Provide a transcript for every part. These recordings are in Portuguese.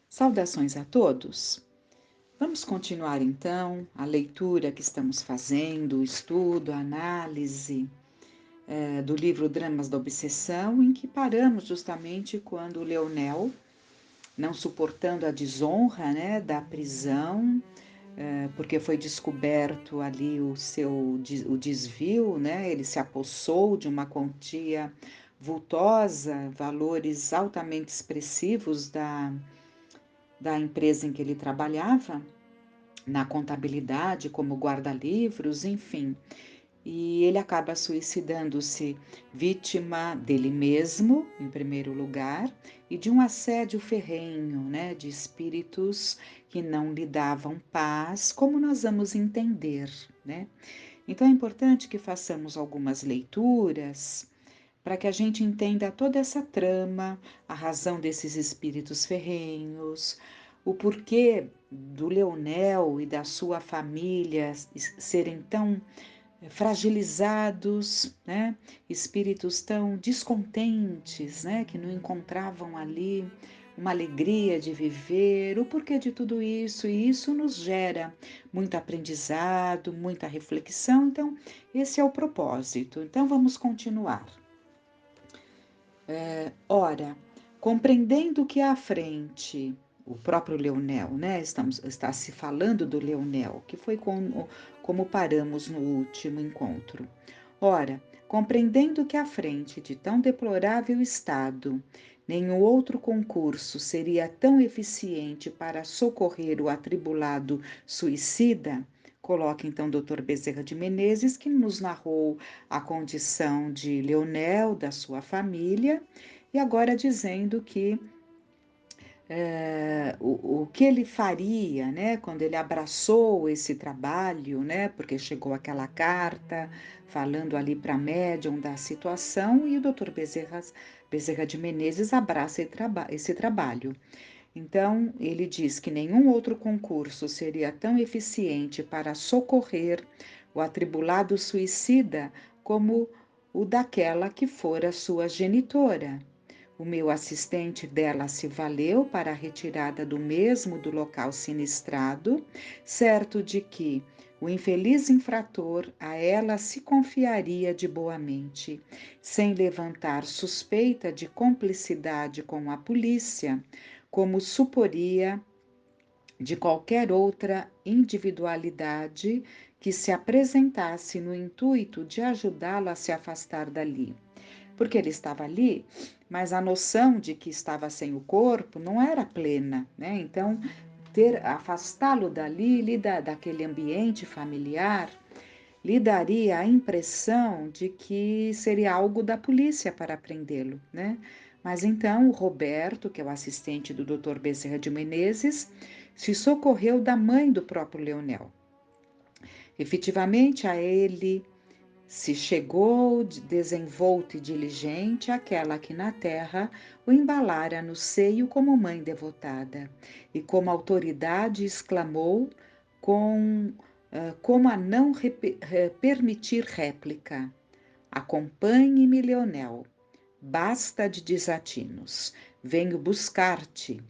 Saudações a todos! Vamos continuar então a leitura que estamos fazendo, o estudo, a análise do livro Dramas da Obsessão, em que paramos justamente quando Leonel, não suportando a desonra, né, da prisão, porque foi descoberto ali o desvio, né, ele se apossou de uma quantia vultosa, valores altamente expressivos da empresa em que ele trabalhava, na contabilidade, como guarda-livros, enfim. E ele acaba suicidando-se, vítima dele mesmo, em primeiro lugar, e de um assédio ferrenho, né, de espíritos que não lhe davam paz, como nós vamos entender, né? Então é importante que façamos algumas leituras para que a gente entenda toda essa trama, a razão desses espíritos ferrenhos, o porquê do Leonel e da sua família serem tão fragilizados, né? Espíritos tão descontentes, né? Que não encontravam ali uma alegria de viver, o porquê de tudo isso, e isso nos gera muito aprendizado, muita reflexão. Então, esse é o propósito. Então, vamos continuar. Ora, compreendendo que à frente, o próprio Leonel, né? Está se falando do Leonel, que foi como paramos no último encontro. Ora, compreendendo que à frente de tão deplorável estado, nenhum outro concurso seria tão eficiente para socorrer o atribulado suicida, coloca então o Dr. Bezerra de Menezes, que nos narrou a condição de Leonel, da sua família, e agora dizendo que o que ele faria, né, quando ele abraçou esse trabalho, né, porque chegou aquela carta falando ali para a médium da situação, e o Dr. Bezerra de Menezes abraça esse trabalho. Então, ele diz que nenhum outro concurso seria tão eficiente para socorrer o atribulado suicida como o daquela que fora sua genitora. O meu assistente dela se valeu para a retirada do mesmo do local sinistrado, certo de que o infeliz infrator a ela se confiaria de boamente, sem levantar suspeita de cumplicidade com a polícia, como suporia de qualquer outra individualidade que se apresentasse no intuito de ajudá-lo a se afastar dali. Porque ele estava ali, mas a noção de que estava sem o corpo não era plena, né? Então, afastá-lo dali, daquele ambiente familiar, lhe daria a impressão de que seria algo da polícia para prendê-lo, né? Mas então o Roberto, que é o assistente do Dr. Bezerra de Menezes, se socorreu da mãe do próprio Leonel. Efetivamente, a ele se chegou desenvolta e diligente aquela que na terra o embalara no seio como mãe devotada, e como autoridade exclamou como a não permitir réplica. Acompanhe-me, Leonel. Basta de desatinos. Venho buscar-te.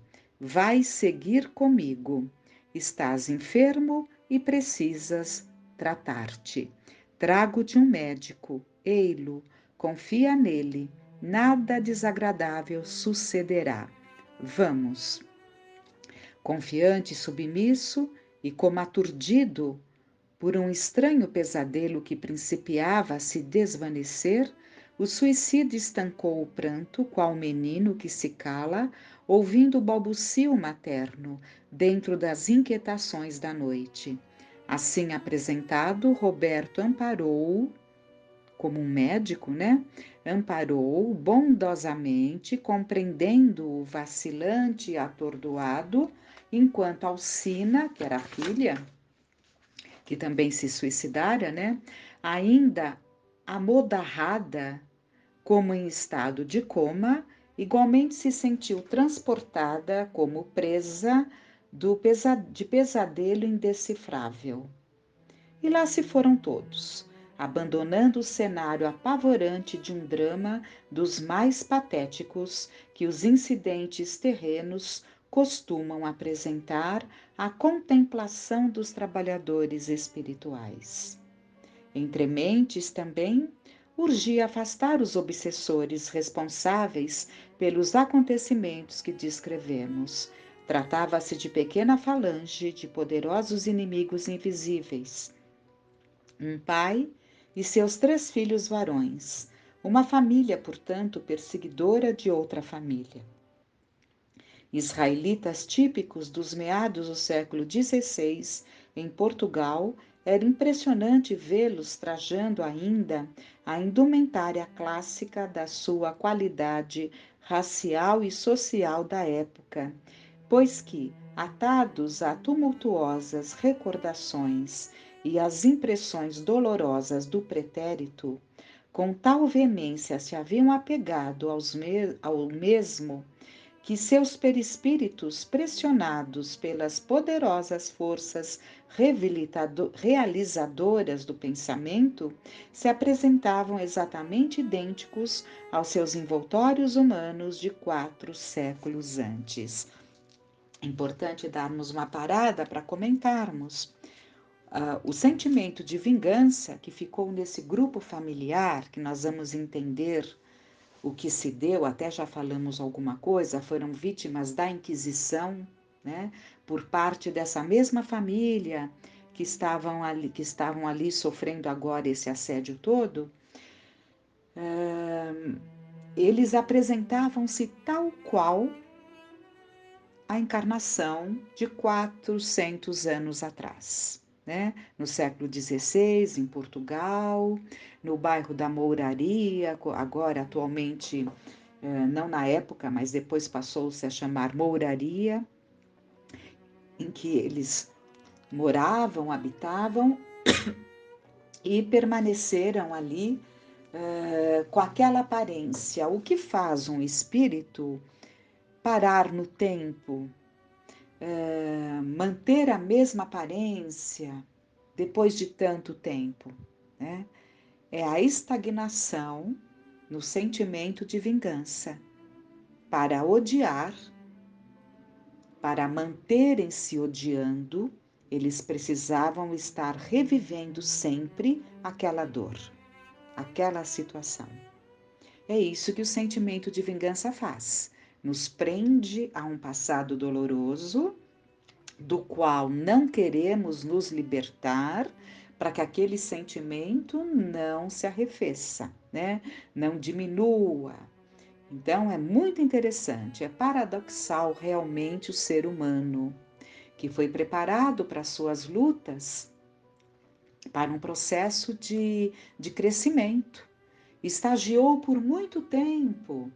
Vais seguir comigo. Estás enfermo e precisas tratar-te. Trago-te um médico. Ei-lo. Confia nele. Nada desagradável sucederá. Vamos. Confiante e submisso, e como aturdido por um estranho pesadelo que principiava a se desvanecer, o suicida estancou o pranto, qual menino que se cala, ouvindo o balbucio materno, dentro das inquietações da noite. Assim apresentado, Roberto amparou-o, como um médico, né? Amparou-o bondosamente, compreendendo-o vacilante e atordoado, enquanto Alcina, que era a filha, que também se suicidara, né? Ainda amodarrada, como em estado de coma, igualmente se sentiu transportada como presa de pesadelo indecifrável. E lá se foram todos. abandonando o cenário apavorante de um drama dos mais patéticos que os incidentes terrenos costumam apresentar à contemplação dos trabalhadores espirituais. Entre mentes também urgia afastar os obsessores responsáveis pelos acontecimentos que descrevemos. Tratava-se de pequena falange de poderosos inimigos invisíveis. Um pai e seus 3 filhos varões. Uma família, portanto, perseguidora de outra família. Israelitas típicos dos meados do século XVI, em Portugal, era impressionante vê-los trajando ainda a indumentária clássica da sua qualidade racial e social da época, pois que, atados a tumultuosas recordações e às impressões dolorosas do pretérito, com tal veemência se haviam apegado ao mesmo que seus perispíritos, pressionados pelas poderosas forças realizadoras do pensamento, se apresentavam exatamente idênticos aos seus envoltórios humanos de 4 séculos antes. É importante darmos uma parada para comentarmos. O sentimento de vingança que ficou nesse grupo familiar, que nós vamos entender o que se deu, até já falamos alguma coisa, foram vítimas da Inquisição, né, por parte dessa mesma família que estavam ali sofrendo agora esse assédio todo. Eles apresentavam-se tal qual a encarnação de 400 anos atrás, né? No século XVI, em Portugal, no bairro da Mouraria, agora atualmente, não na época, mas depois passou-se a chamar Mouraria, em que eles moravam, habitavam e permaneceram ali com aquela aparência. O que faz um espírito parar no tempo, manter a mesma aparência depois de tanto tempo, né? É a estagnação no sentimento de vingança. Para odiar, para manterem-se odiando, eles precisavam estar revivendo sempre aquela dor, aquela situação. É isso que o sentimento de vingança faz. Nos prende a um passado doloroso, do qual não queremos nos libertar, para que aquele sentimento não se arrefeça, né? Não diminua. Então é muito interessante, é paradoxal realmente o ser humano, que foi preparado para suas lutas, para um processo de crescimento. Estagiou por muito tempo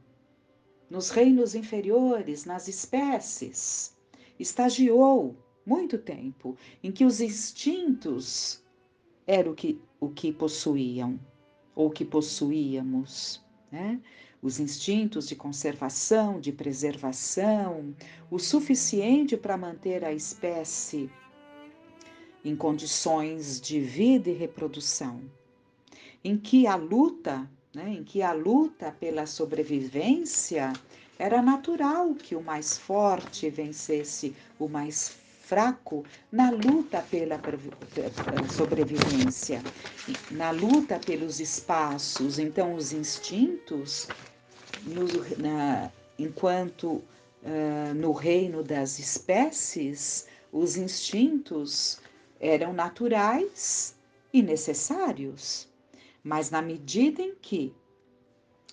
nos reinos inferiores, nas espécies. Estagiou muito tempo em que os instintos eram o que possuíam, ou que possuíamos, né? Os instintos de conservação, de preservação, o suficiente para manter a espécie em condições de vida e reprodução, em que a luta, né, em que a luta pela sobrevivência era natural que o mais forte vencesse o mais fraco na luta pela sobrevivência, na luta pelos espaços. Então, os instintos, enquanto no reino das espécies, os instintos eram naturais e necessários. Mas na medida em que,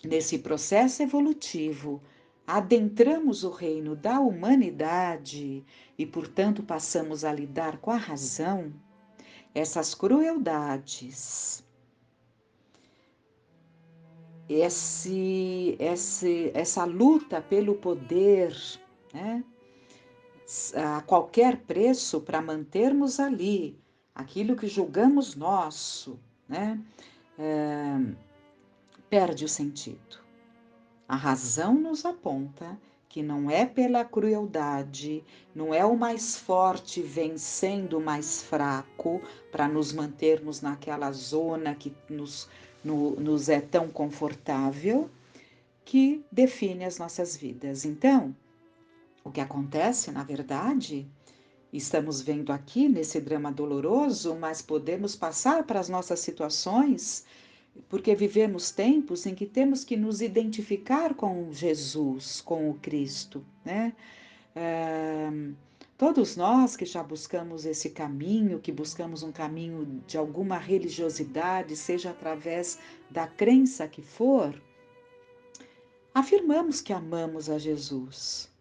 nesse processo evolutivo, adentramos o reino da humanidade e, portanto, passamos a lidar com a razão, essas crueldades, essa luta pelo poder, né, a qualquer preço para mantermos ali aquilo que julgamos nosso, né, perde o sentido. A razão nos aponta que não é pela crueldade, não é o mais forte vencendo o mais fraco para nos mantermos naquela zona que nos é tão confortável, que define as nossas vidas. Então, o que acontece, na verdade, estamos vendo aqui nesse drama doloroso, mas podemos passar para as nossas situações, porque vivemos tempos em que temos que nos identificar com Jesus, com o Cristo, né? Todos nós que já buscamos esse caminho, que buscamos um caminho de alguma religiosidade, seja através da crença que for, afirmamos que amamos a Jesus,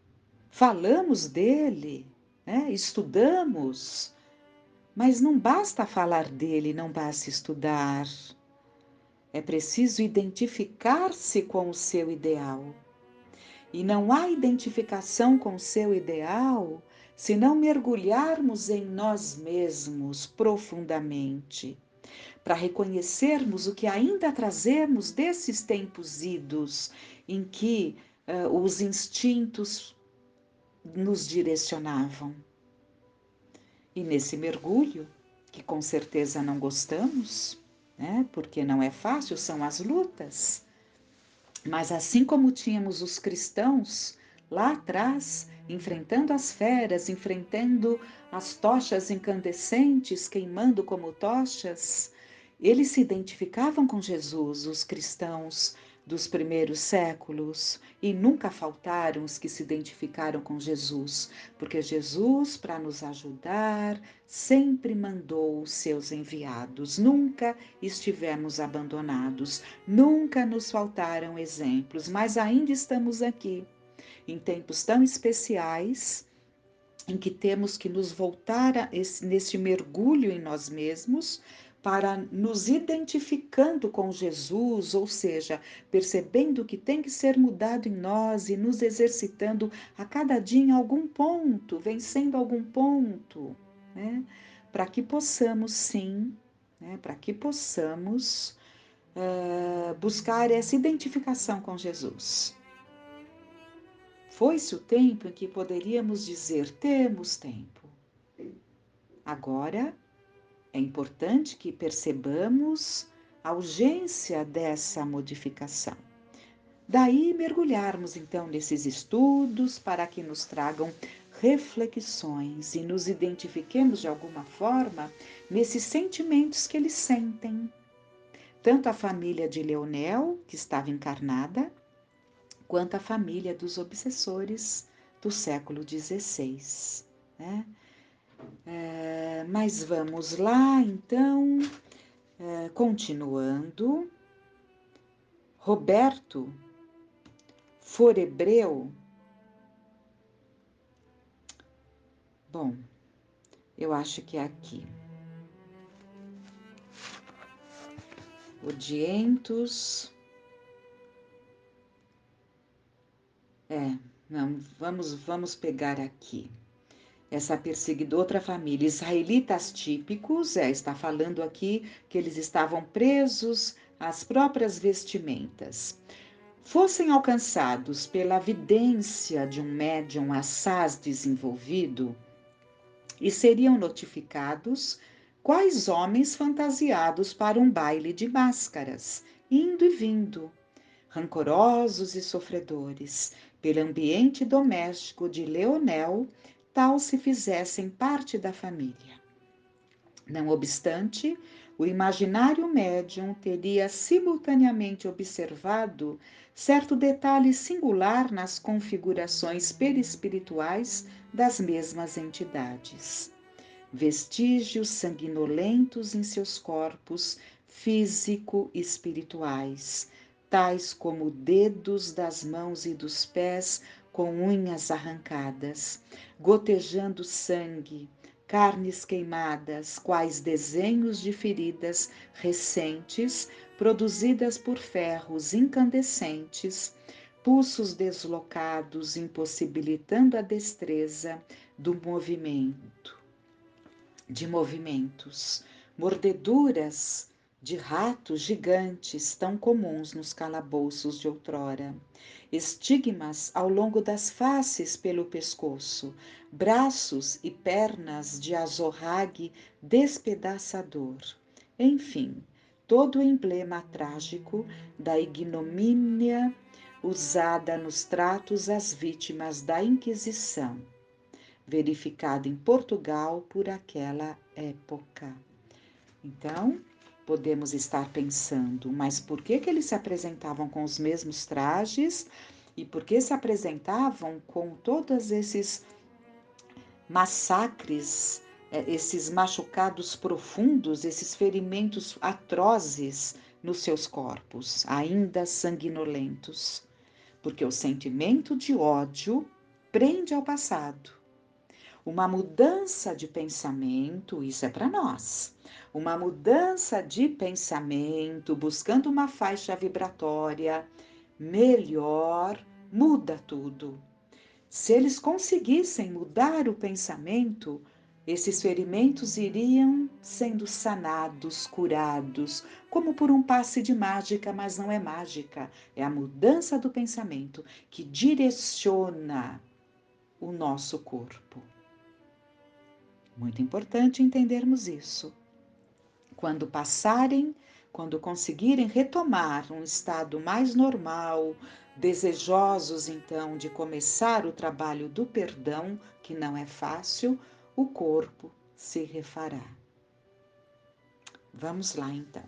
falamos dele, né? Estudamos, mas não basta falar dele, não basta estudar. É preciso identificar-se com o seu ideal. E não há identificação com o seu ideal se não mergulharmos em nós mesmos profundamente, para reconhecermos o que ainda trazemos desses tempos idos em que os instintos nos direcionavam. E nesse mergulho, que com certeza não gostamos, né? Porque não é fácil, são as lutas. Mas assim como tínhamos os cristãos lá atrás, enfrentando as feras, enfrentando as tochas incandescentes, queimando como tochas, eles se identificavam com Jesus, os cristãos dos primeiros séculos, e nunca faltaram os que se identificaram com Jesus, porque Jesus, para nos ajudar, sempre mandou os seus enviados, nunca estivemos abandonados, nunca nos faltaram exemplos, mas ainda estamos aqui, em tempos tão especiais, em que temos que nos voltar nesse mergulho em nós mesmos, para nos identificando com Jesus, ou seja, percebendo que tem que ser mudado em nós e nos exercitando a cada dia em algum ponto, vencendo algum ponto, né? Para que possamos, sim, né? Para que possamos buscar essa identificação com Jesus. Foi-se o tempo em que poderíamos dizer: temos tempo. Agora, é importante que percebamos a urgência dessa modificação. Daí mergulharmos então nesses estudos para que nos tragam reflexões e nos identifiquemos de alguma forma nesses sentimentos que eles sentem. Tanto a família de Leonel, que estava encarnada, quanto a família dos obsessores do século XVI, né? Mas vamos lá, então, continuando. Roberto Forebreu, bom, eu acho que é aqui. Odientos, não, vamos pegar aqui. Essa perseguidora, outra família, israelitas típicos, está falando aqui que eles estavam presos às próprias vestimentas. Fossem alcançados pela vidência de um médium assaz desenvolvido e seriam notificados quais homens fantasiados para um baile de máscaras, indo e vindo, rancorosos e sofredores, pelo ambiente doméstico de Leonel, tal se fizessem parte da família. Não obstante, o imaginário médium teria simultaneamente observado certo detalhe singular nas configurações perispirituais das mesmas entidades. Vestígios sanguinolentos em seus corpos físico-espirituais, tais como dedos das mãos e dos pés com unhas arrancadas, gotejando sangue, carnes queimadas, quais desenhos de feridas recentes produzidas por ferros incandescentes, pulsos deslocados impossibilitando a destreza do movimento, de movimentos, mordeduras de ratos gigantes tão comuns nos calabouços de outrora, estigmas ao longo das faces pelo pescoço, braços e pernas de azorrague despedaçador. Enfim, todo o emblema trágico da ignomínia usada nos tratos às vítimas da Inquisição, verificado em Portugal por aquela época. Então, podemos estar pensando, mas por que eles se apresentavam com os mesmos trajes e por que se apresentavam com todos esses massacres, esses machucados profundos, esses ferimentos atrozes nos seus corpos, ainda sanguinolentos? Porque o sentimento de ódio prende ao passado. Uma mudança de pensamento, isso é para nós. Uma mudança de pensamento, buscando uma faixa vibratória melhor, muda tudo. Se eles conseguissem mudar o pensamento, esses ferimentos iriam sendo sanados, curados, como por um passe de mágica, mas não é mágica, é a mudança do pensamento que direciona o nosso corpo. Muito importante entendermos isso. Quando conseguirem retomar um estado mais normal, desejosos então de começar o trabalho do perdão, que não é fácil, o corpo se refará. Vamos lá então.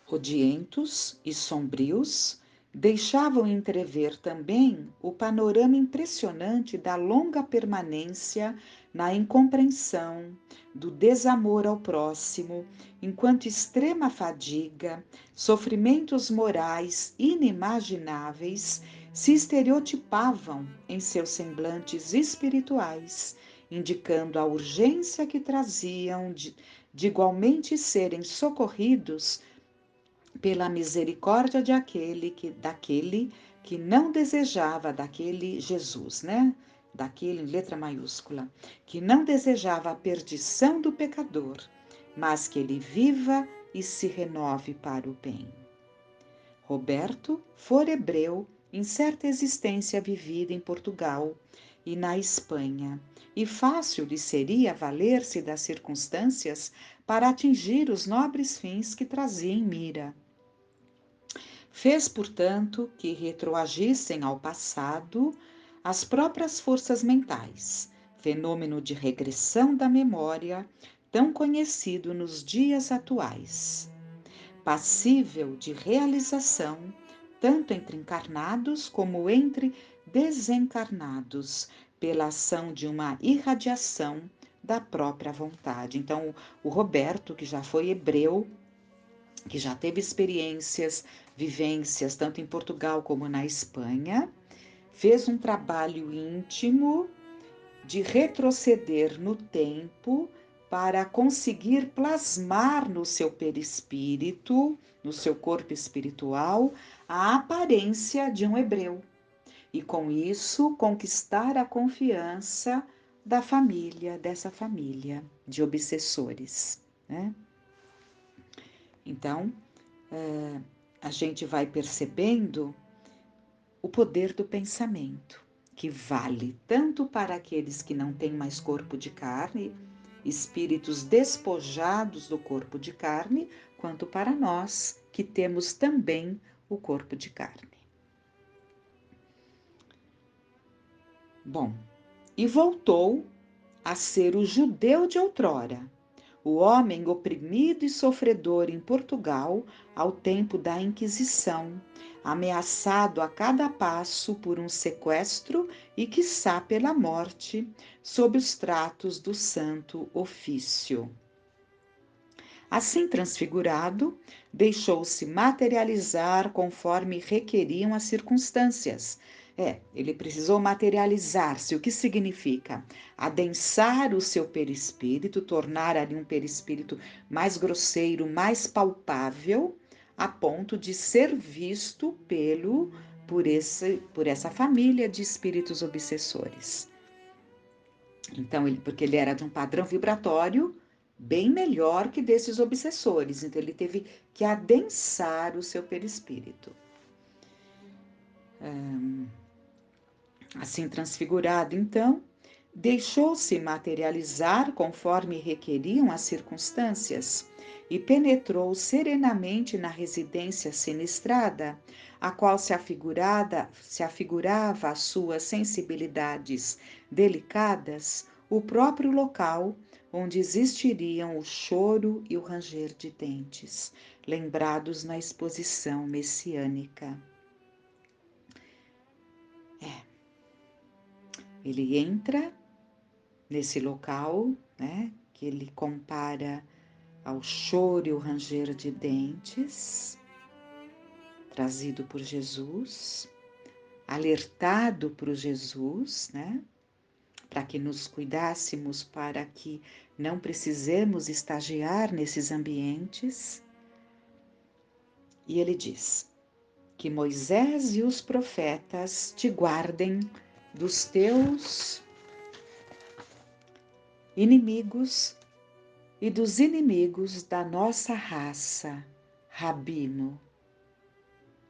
Odientos e sombrios, deixavam entrever também o panorama impressionante da longa permanência na incompreensão, do desamor ao próximo, enquanto extrema fadiga, sofrimentos morais inimagináveis se estereotipavam em seus semblantes espirituais, indicando a urgência que traziam de igualmente serem socorridos pela misericórdia daquele que não desejava, daquele Jesus, né? Daquele em letra maiúscula, que não desejava a perdição do pecador, mas que ele viva e se renove para o bem. Roberto fora hebreu em certa existência vivida em Portugal e na Espanha, e fácil lhe seria valer-se das circunstâncias para atingir os nobres fins que trazia em mira. Fez, portanto, que retroagissem ao passado as próprias forças mentais, fenômeno de regressão da memória tão conhecido nos dias atuais, passível de realização tanto entre encarnados como entre desencarnados, pela ação de uma irradiação da própria vontade. Então, o Roberto, que já foi hebreu, que já teve experiências, vivências, tanto em Portugal como na Espanha, fez um trabalho íntimo de retroceder no tempo para conseguir plasmar no seu perispírito, no seu corpo espiritual, a aparência de um hebreu. E com isso conquistar a confiança da família, dessa família de obsessores, né? Então, a gente vai percebendo o poder do pensamento, que vale tanto para aqueles que não têm mais corpo de carne, espíritos despojados do corpo de carne, quanto para nós que temos também o corpo de carne. Bom, e voltou a ser o judeu de outrora, o homem oprimido e sofredor em Portugal ao tempo da Inquisição, ameaçado a cada passo por um sequestro e, quiçá, pela morte, sob os tratos do Santo Ofício. Assim transfigurado, deixou-se materializar conforme requeriam as circunstâncias. Ele precisou materializar-se. O que significa? Adensar o seu perispírito, tornar ali um perispírito mais grosseiro, mais palpável, a ponto de ser visto por essa família de espíritos obsessores. Então, porque ele era de um padrão vibratório bem melhor que desses obsessores. Então, ele teve que adensar o seu perispírito. Assim transfigurado, então, deixou-se materializar conforme requeriam as circunstâncias e penetrou serenamente na residência sinistrada, a qual se afigurava às suas sensibilidades delicadas o próprio local onde existiriam o choro e o ranger de dentes, lembrados na exposição messiânica. Ele entra nesse local, né, que ele compara ao choro e o ranger de dentes, trazido por Jesus, alertado por Jesus, né, para que nos cuidássemos, para que não precisemos estagiar nesses ambientes. E ele diz que Moisés e os profetas te guardem dos teus inimigos e dos inimigos da nossa raça, Rabino,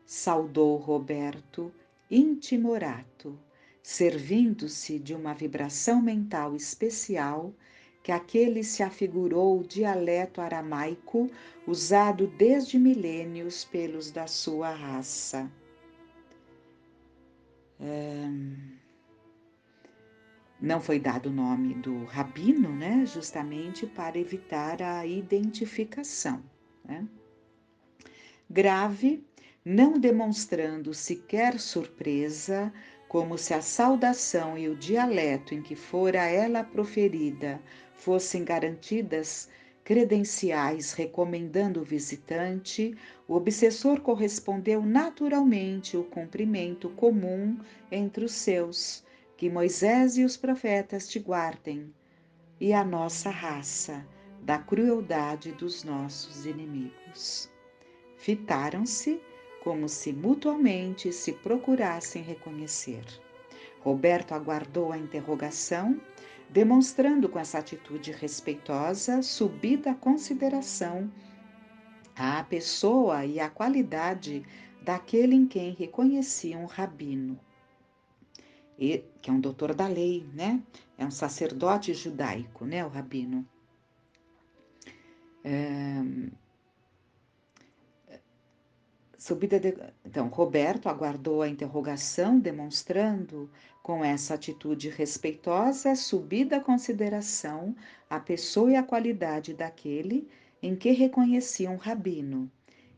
saudou Roberto Intimorato, servindo-se de uma vibração mental especial que aquele se afigurou o dialeto aramaico usado desde milênios pelos da sua raça. Não foi dado o nome do rabino, né, justamente para evitar a identificação, né? Grave, não demonstrando sequer surpresa, como se a saudação e o dialeto em que fora ela proferida fossem garantidas credenciais recomendando o visitante, o obsessor correspondeu naturalmente o cumprimento comum entre os seus, que Moisés e os profetas te guardem, e a nossa raça da crueldade dos nossos inimigos. Fitaram-se como se mutuamente se procurassem reconhecer. Roberto aguardou a interrogação, demonstrando com essa atitude respeitosa subida consideração à pessoa e à qualidade daquele em quem reconhecia um rabino, que é um doutor da lei, né? É um sacerdote judaico, né? O rabino. Então, Roberto aguardou a interrogação, demonstrando, com essa atitude respeitosa, subida consideração à pessoa e à qualidade daquele em que reconhecia um rabino.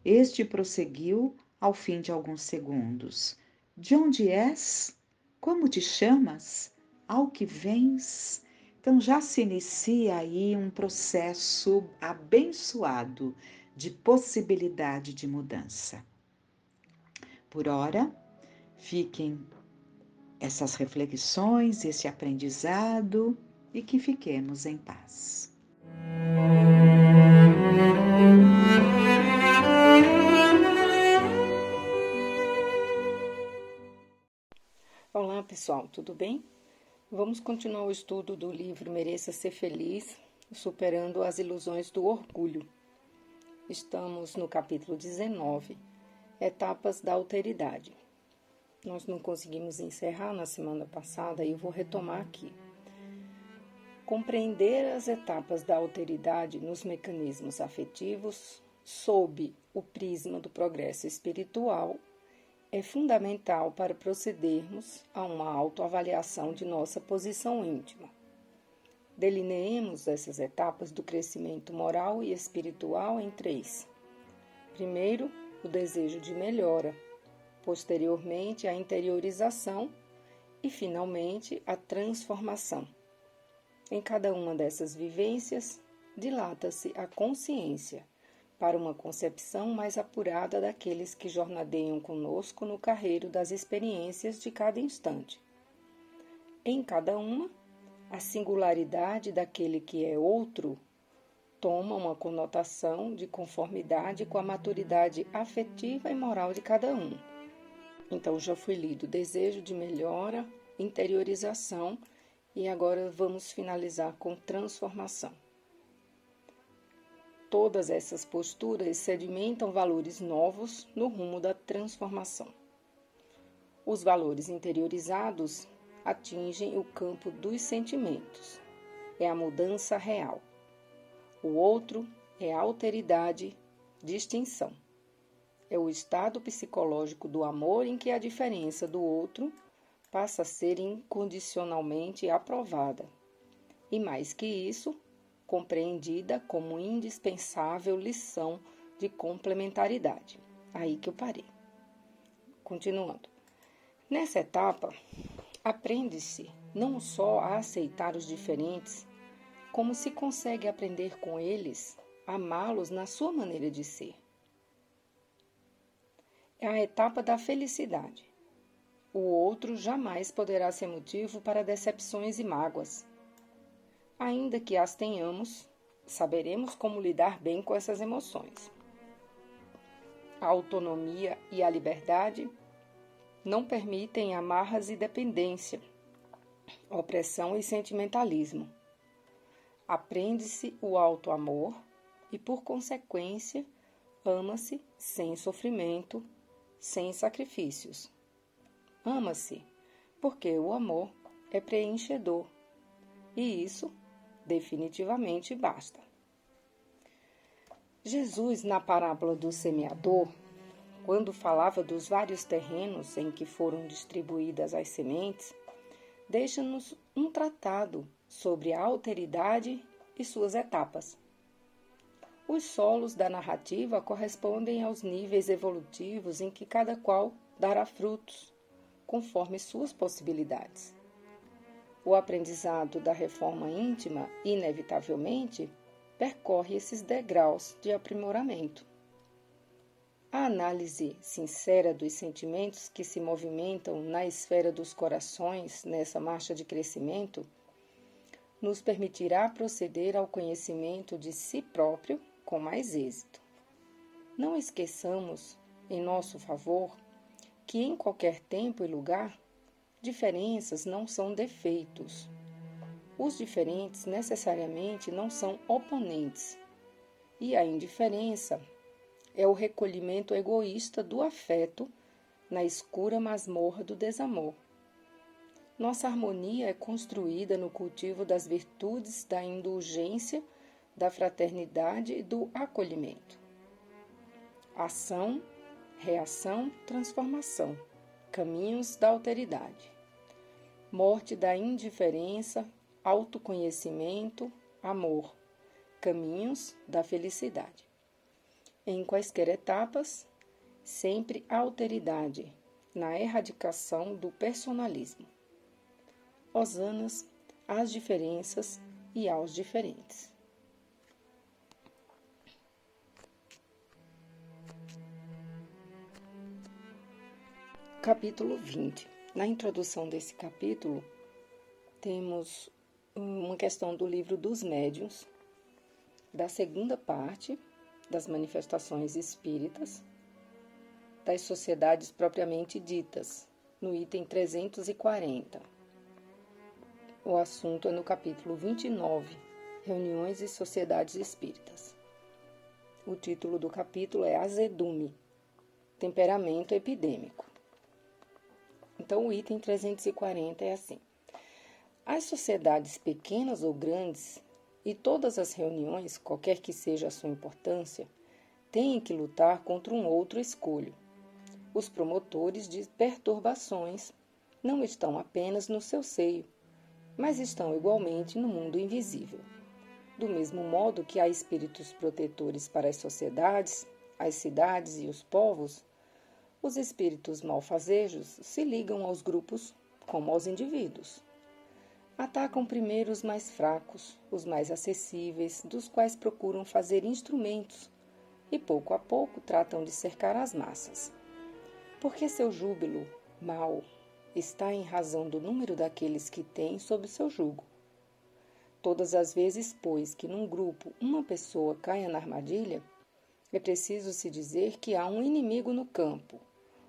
Este prosseguiu ao fim de alguns segundos. De onde és? Como te chamas? Ao que vens? Então já se inicia aí um processo abençoado de possibilidade de mudança. Por ora, fiquem essas reflexões, esse aprendizado e que fiquemos em paz. Olá pessoal, tudo bem? Vamos continuar o estudo do livro Mereça Ser Feliz, Superando as Ilusões do Orgulho. Estamos no capítulo 19, Etapas da Alteridade. Nós não conseguimos encerrar na semana passada e eu vou retomar aqui. Compreender as etapas da alteridade nos mecanismos afetivos sob o prisma do progresso espiritual é fundamental para procedermos a uma autoavaliação de nossa posição íntima. Delineemos essas etapas do crescimento moral e espiritual em 3. Primeiro, o desejo de melhora, posteriormente, a interiorização e, finalmente, a transformação. Em cada uma dessas vivências, dilata-se a consciência para uma concepção mais apurada daqueles que jornadeiam conosco no carreiro das experiências de cada instante. Em cada uma, a singularidade daquele que é outro toma uma conotação de conformidade com a maturidade afetiva e moral de cada um. Então, já foi lido desejo de melhora, interiorização e agora vamos finalizar com transformação. Todas essas posturas sedimentam valores novos no rumo da transformação. Os valores interiorizados atingem o campo dos sentimentos. É a mudança real. O outro é a alteridade, distinção. É o estado psicológico do amor em que a diferença do outro passa a ser incondicionalmente aprovada. E mais que isso, compreendida como indispensável lição de complementaridade. Aí que eu parei. Continuando. Nessa etapa, aprende-se não só a aceitar os diferentes, como se consegue aprender com eles, amá-los na sua maneira de ser. É a etapa da felicidade. O outro jamais poderá ser motivo para decepções e mágoas. Ainda que as tenhamos, saberemos como lidar bem com essas emoções. A autonomia e a liberdade não permitem amarras e dependência, opressão e sentimentalismo. Aprende-se o auto-amor e, por consequência, ama-se sem sofrimento, sem sacrifícios. Ama-se porque o amor é preenchedor e isso definitivamente basta. Jesus, na parábola do semeador, quando falava dos vários terrenos em que foram distribuídas as sementes, deixa-nos um tratado sobre a alteridade e suas etapas. Os solos da narrativa correspondem aos níveis evolutivos em que cada qual dará frutos, conforme suas possibilidades. O aprendizado da reforma íntima, inevitavelmente, percorre esses degraus de aprimoramento. A análise sincera dos sentimentos que se movimentam na esfera dos corações nessa marcha de crescimento nos permitirá proceder ao conhecimento de si próprio com mais êxito. Não esqueçamos, em nosso favor, que em qualquer tempo e lugar, diferenças não são defeitos. Os diferentes necessariamente não são oponentes, e a indiferença é o recolhimento egoísta do afeto na escura masmorra do desamor. Nossa harmonia é construída no cultivo das virtudes da indulgência, da fraternidade e do acolhimento. Ação, reação, transformação, caminhos da alteridade. Morte da indiferença, autoconhecimento, amor, caminhos da felicidade. Em quaisquer etapas, sempre a alteridade, na erradicação do personalismo. Hosanas às diferenças e aos diferentes. Capítulo 20. Na introdução desse capítulo, temos uma questão do livro dos médiuns, da segunda parte das manifestações espíritas, das sociedades propriamente ditas, no item 340. O assunto é no capítulo 29, Reuniões e Sociedades Espíritas. O título do capítulo é Azedume, Temperamento Epidêmico. Então, o item 340 é assim. As sociedades pequenas ou grandes e todas as reuniões, qualquer que seja a sua importância, têm que lutar contra um outro escolho. Os promotores de perturbações não estão apenas no seu seio, mas estão igualmente no mundo invisível. Do mesmo modo que há espíritos protetores para as sociedades, as cidades e os povos, os espíritos malfazejos se ligam aos grupos como aos indivíduos. Atacam primeiro os mais fracos, os mais acessíveis, dos quais procuram fazer instrumentos, e pouco a pouco tratam de cercar as massas. Porque seu júbilo mau está em razão do número daqueles que têm sob seu jugo. Todas as vezes, pois, que num grupo uma pessoa caia na armadilha, é preciso se dizer que há um inimigo no campo,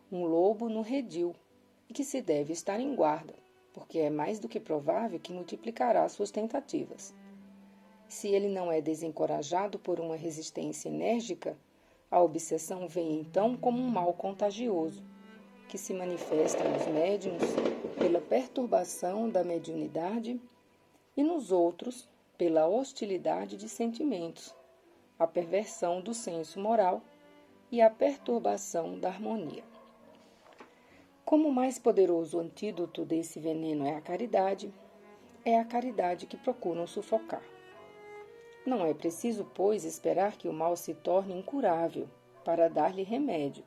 um lobo no redil, e que se deve estar em guarda, porque é mais do que provável que multiplicará suas tentativas. Se ele não é desencorajado por uma resistência enérgica, a obsessão vem então como um mal contagioso, que se manifesta nos médiuns pela perturbação da mediunidade e nos outros pela hostilidade de sentimentos, a perversão do senso moral e a perturbação da harmonia. Como o mais poderoso antídoto desse veneno é a caridade que procuram sufocar. Não é preciso, pois, esperar que o mal se torne incurável para dar-lhe remédio.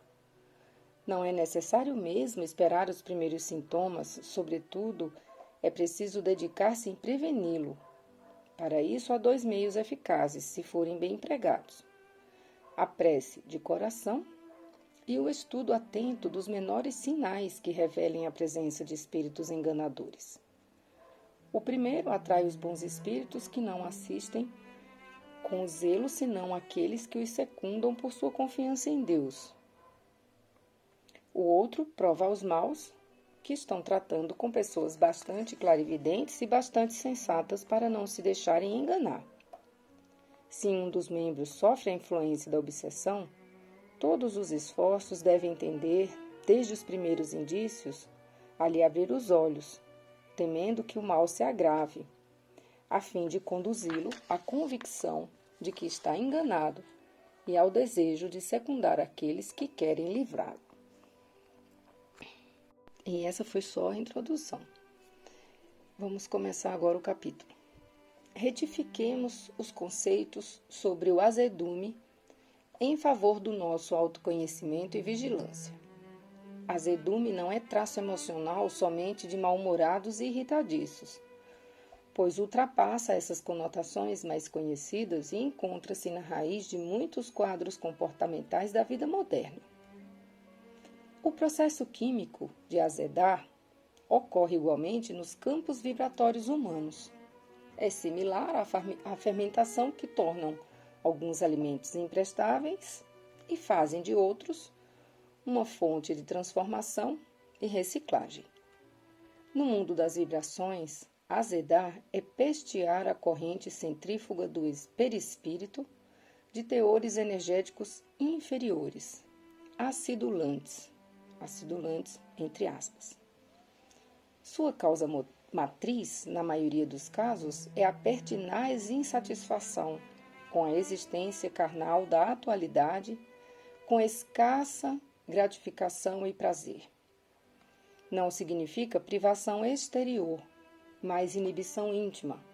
Não é necessário mesmo esperar os primeiros sintomas, sobretudo, é preciso dedicar-se em preveni-lo. Para isso, há 2 meios eficazes, se forem bem empregados: a prece de coração e o estudo atento dos menores sinais que revelem a presença de espíritos enganadores. O primeiro atrai os bons espíritos que não assistem com zelo senão aqueles que os secundam por sua confiança em Deus. O outro prova aos maus que estão tratando com pessoas bastante clarividentes e bastante sensatas para não se deixarem enganar. Se um dos membros sofre a influência da obsessão, todos os esforços devem tender, desde os primeiros indícios, a lhe abrir os olhos, temendo que o mal se agrave, a fim de conduzi-lo à convicção de que está enganado e ao desejo de secundar aqueles que querem livrá-lo. E essa foi só a introdução. Vamos começar agora o capítulo. Retifiquemos os conceitos sobre o azedume em favor do nosso autoconhecimento e vigilância. Azedume não é traço emocional somente de mal-humorados e irritadiços, pois ultrapassa essas conotações mais conhecidas e encontra-se na raiz de muitos quadros comportamentais da vida moderna. O processo químico de azedar ocorre igualmente nos campos vibratórios humanos. É similar à fermentação que tornam alguns alimentos imprestáveis e fazem de outros uma fonte de transformação e reciclagem. No mundo das vibrações, azedar é pestear a corrente centrífuga do perispírito de teores energéticos inferiores, acidulantes entre aspas. Sua causa matriz, na maioria dos casos, é a pertinaz insatisfação com a existência carnal da atualidade, com escassa gratificação e prazer. Não significa privação exterior, mas inibição íntima.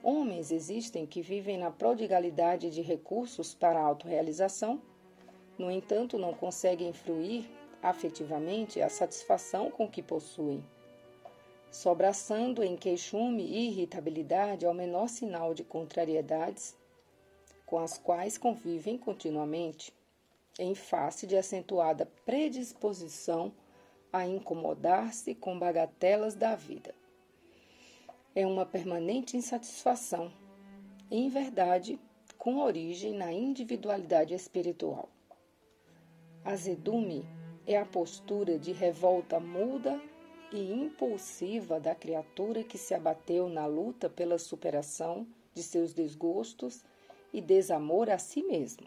Homens existem que vivem na prodigalidade de recursos para a autorrealização, no entanto, não conseguem fruir afetivamente a satisfação com que possuem, sobraçando em queixume e irritabilidade ao menor sinal de contrariedades com as quais convivem continuamente, em face de acentuada predisposição a incomodar-se com bagatelas da vida. É uma permanente insatisfação, em verdade, com origem na individualidade espiritual. Azedume é a postura de revolta muda e impulsiva da criatura que se abateu na luta pela superação de seus desgostos e desamor a si mesmo.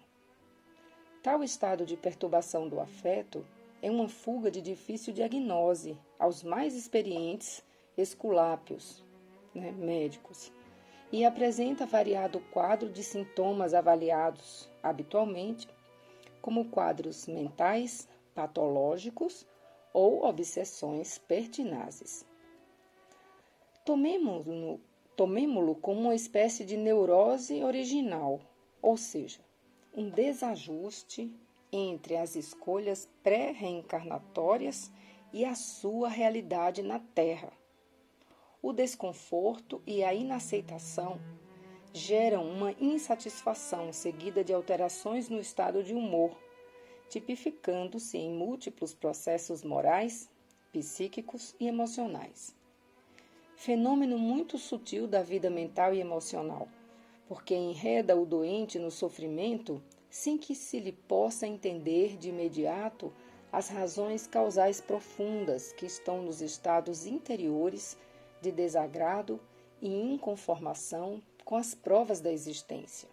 Tal estado de perturbação do afeto é uma fuga de difícil diagnose aos mais experientes esculápios, médicos, e apresenta variado quadro de sintomas avaliados, habitualmente, como quadros mentais, patológicos ou obsessões pertinazes. Tomemo-lo como uma espécie de neurose original, ou seja, um desajuste entre as escolhas pré-reencarnatórias e a sua realidade na Terra. O desconforto e a inaceitação geram uma insatisfação seguida de alterações no estado de humor, tipificando-se em múltiplos processos morais, psíquicos e emocionais. Fenômeno muito sutil da vida mental e emocional, porque enreda o doente no sofrimento sem que se lhe possa entender de imediato as razões causais profundas que estão nos estados interiores de desagrado e inconformação com as provas da existência.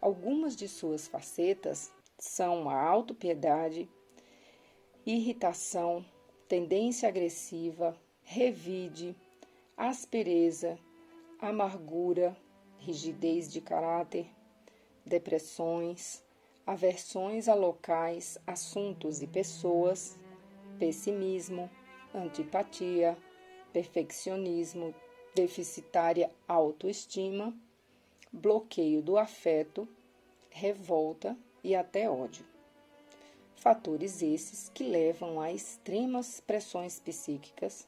Algumas de suas facetas são a autopiedade, irritação, tendência agressiva, revide, aspereza, amargura, rigidez de caráter, depressões, aversões a locais, assuntos e pessoas, pessimismo, antipatia, perfeccionismo, deficitária autoestima, bloqueio do afeto, revolta e até ódio. Fatores esses que levam a extremas pressões psíquicas,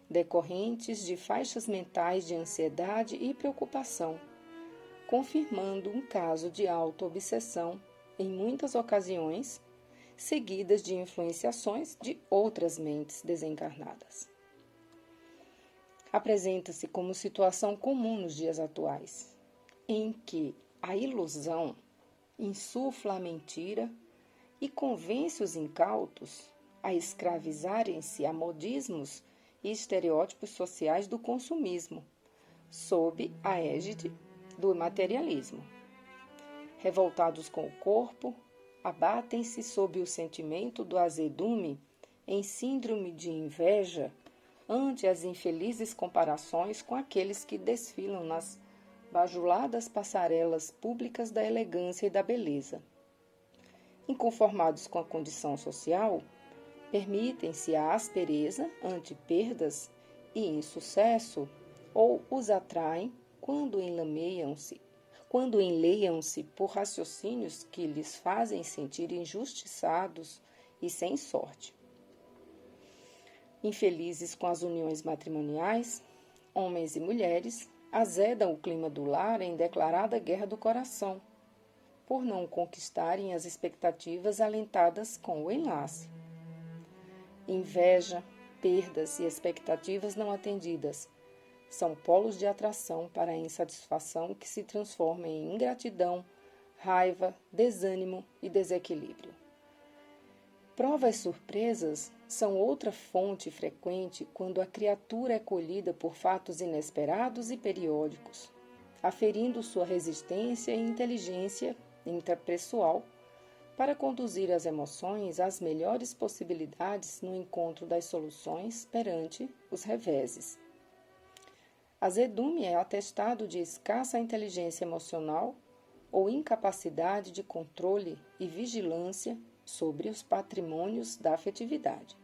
decorrentes de faixas mentais de ansiedade e preocupação, confirmando um caso de autoobsessão em muitas ocasiões, seguidas de influenciações de outras mentes desencarnadas. Apresenta-se como situação comum nos dias atuais, em que a ilusão insufla a mentira e convence os incautos a escravizarem-se a modismos e estereótipos sociais do consumismo, sob a égide do materialismo. Revoltados com o corpo, abatem-se sob o sentimento do azedume em síndrome de inveja ante as infelizes comparações com aqueles que desfilam nas bajuladas passarelas públicas da elegância e da beleza. Inconformados com a condição social, permitem-se a aspereza ante perdas e insucesso ou os atraem quando enleiam-se por raciocínios que lhes fazem sentir injustiçados e sem sorte. Infelizes com as uniões matrimoniais, homens e mulheres azedam o clima do lar em declarada guerra do coração, por não conquistarem as expectativas alentadas com o enlace. Inveja, perdas e expectativas não atendidas são polos de atração para a insatisfação que se transforma em ingratidão, raiva, desânimo e desequilíbrio. Provas surpresas são outra fonte frequente quando a criatura é colhida por fatos inesperados e periódicos, aferindo sua resistência e inteligência intrapessoal para conduzir as emoções às melhores possibilidades no encontro das soluções perante os reveses. Azedume é atestado de escassa inteligência emocional ou incapacidade de controle e vigilância sobre os patrimônios da afetividade.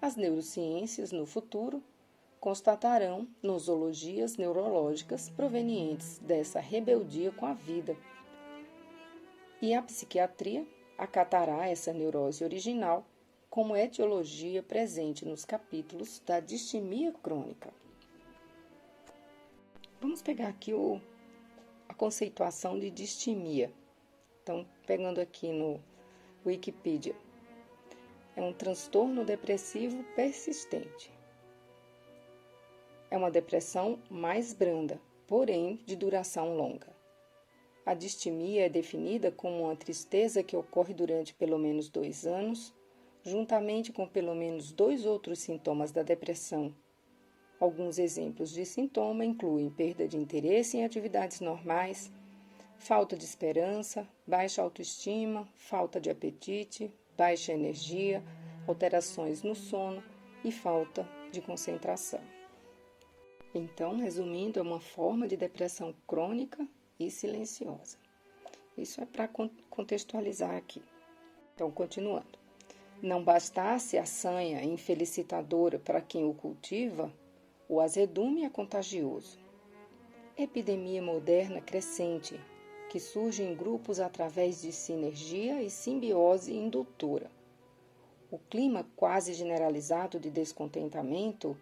As neurociências, no futuro, constatarão nosologias neurológicas provenientes dessa rebeldia com a vida. E a psiquiatria acatará essa neurose original como etiologia presente nos capítulos da distimia crônica. Vamos pegar aqui a conceituação de distimia. Então, pegando aqui no Wikipedia, é um transtorno depressivo persistente. É uma depressão mais branda, porém de duração longa. A distimia é definida como uma tristeza que ocorre durante pelo menos 2 anos, juntamente com pelo menos 2 outros sintomas da depressão. Alguns exemplos de sintoma incluem perda de interesse em atividades normais, falta de esperança, baixa autoestima, falta de apetite, baixa energia, alterações no sono e falta de concentração. Então, resumindo, é uma forma de depressão crônica e silenciosa. Isso é para contextualizar aqui. Então, continuando. Não bastasse a sanha infelicitadora para quem o cultiva, o azedume é contagioso. Epidemia moderna crescente, que surge em grupos através de sinergia e simbiose indutora. O clima quase generalizado de descontentamento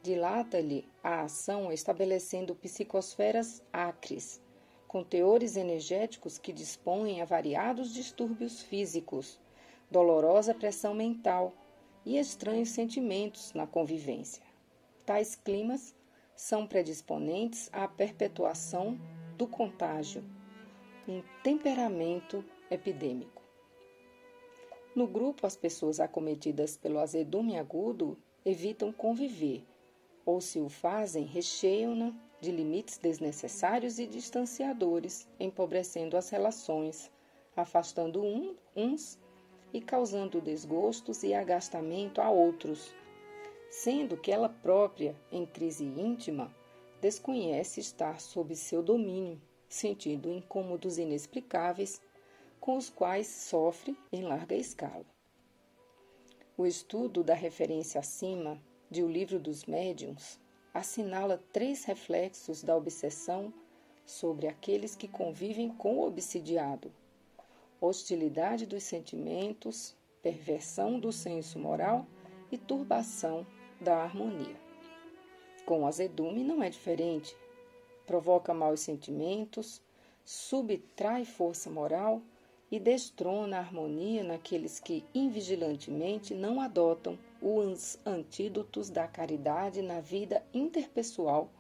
dilata-lhe a ação estabelecendo psicosferas acres, com teores energéticos que dispõem a variados distúrbios físicos, dolorosa pressão mental e estranhos sentimentos na convivência. Tais climas são predisponentes à perpetuação do contágio, um temperamento epidêmico. No grupo, as pessoas acometidas pelo azedume agudo evitam conviver, ou se o fazem, recheiam-na de limites desnecessários e distanciadores, empobrecendo as relações, afastando uns e causando desgostos e agastamento a outros, sendo que ela própria, em crise íntima, desconhece estar sob seu domínio, sentindo incômodos inexplicáveis com os quais sofre em larga escala. O estudo da referência acima de O Livro dos Médiuns assinala 3 reflexos da obsessão sobre aqueles que convivem com o obsidiado: hostilidade dos sentimentos, perversão do senso moral e turbação da harmonia. Com o azedume não é diferente. Provoca maus sentimentos, subtrai força moral e destrona a harmonia naqueles que invigilantemente não adotam os antídotos da caridade na vida interpessoal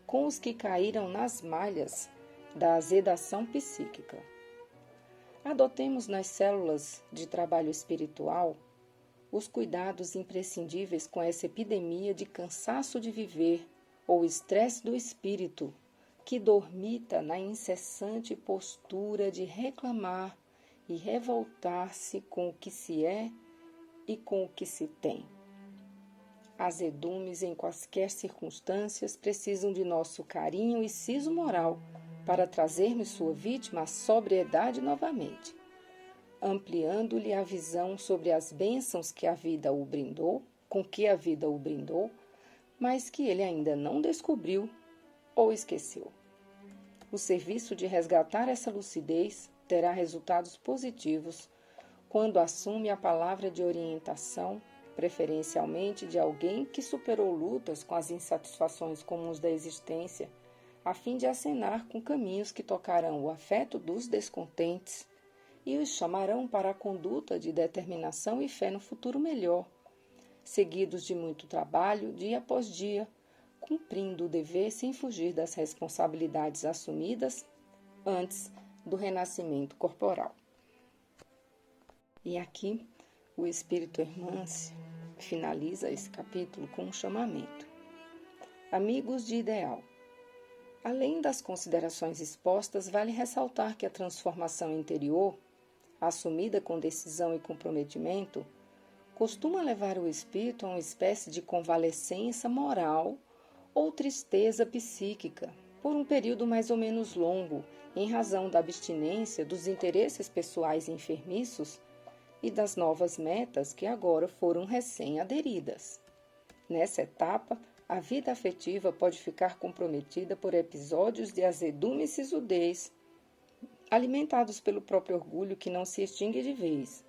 com os que caíram nas malhas da azedação psíquica. Adotemos nas células de trabalho espiritual os cuidados imprescindíveis com essa epidemia de cansaço de viver ou estresse do espírito que dormita na incessante postura de reclamar e revoltar-se com o que se é e com o que se tem. Azedumes em quaisquer circunstâncias precisam de nosso carinho e siso moral para trazermos sua vítima à sobriedade novamente, ampliando-lhe a visão sobre as bênçãos que a vida o brindou, com que a vida o brindou, mas que ele ainda não descobriu ou esqueceu. O serviço de resgatar essa lucidez terá resultados positivos quando assume a palavra de orientação, preferencialmente de alguém que superou lutas com as insatisfações comuns da existência, a fim de acenar com caminhos que tocarão o afeto dos descontentes e os chamarão para a conduta de determinação e fé no futuro melhor, seguidos de muito trabalho, dia após dia, cumprindo o dever sem fugir das responsabilidades assumidas antes do renascimento corporal. E aqui o Espírito Hermance finaliza esse capítulo com um chamamento. Amigos de ideal. Além das considerações expostas, vale ressaltar que a transformação interior, assumida com decisão e comprometimento, costuma levar o espírito a uma espécie de convalescença moral ou tristeza psíquica, por um período mais ou menos longo, em razão da abstinência dos interesses pessoais enfermiços e das novas metas que agora foram recém-aderidas. Nessa etapa, a vida afetiva pode ficar comprometida por episódios de azedume e sisudez, alimentados pelo próprio orgulho que não se extingue de vez.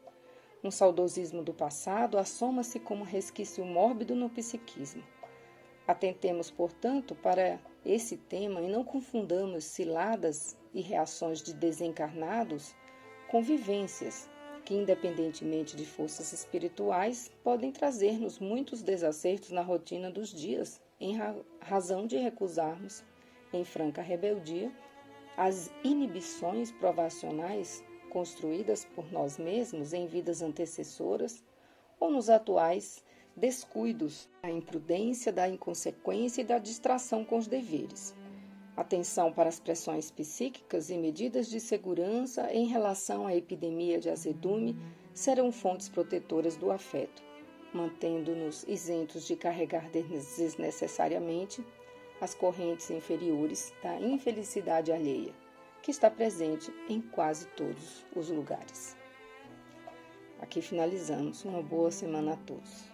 Um saudosismo do passado assoma-se como resquício mórbido no psiquismo. Atentemos, portanto, para esse tema e não confundamos ciladas e reações de desencarnados com vivências que, independentemente de forças espirituais, podem trazer-nos muitos desacertos na rotina dos dias, em razão de recusarmos, em franca rebeldia, as inibições provacionais construídas por nós mesmos em vidas antecessoras ou nos atuais descuidos, da imprudência, da inconsequência e da distração com os deveres. Atenção para as pressões psíquicas e medidas de segurança em relação à epidemia de azedume serão fontes protetoras do afeto, mantendo-nos isentos de carregar desnecessariamente as correntes inferiores da infelicidade alheia, que está presente em quase todos os lugares. Aqui finalizamos. Uma boa semana a todos.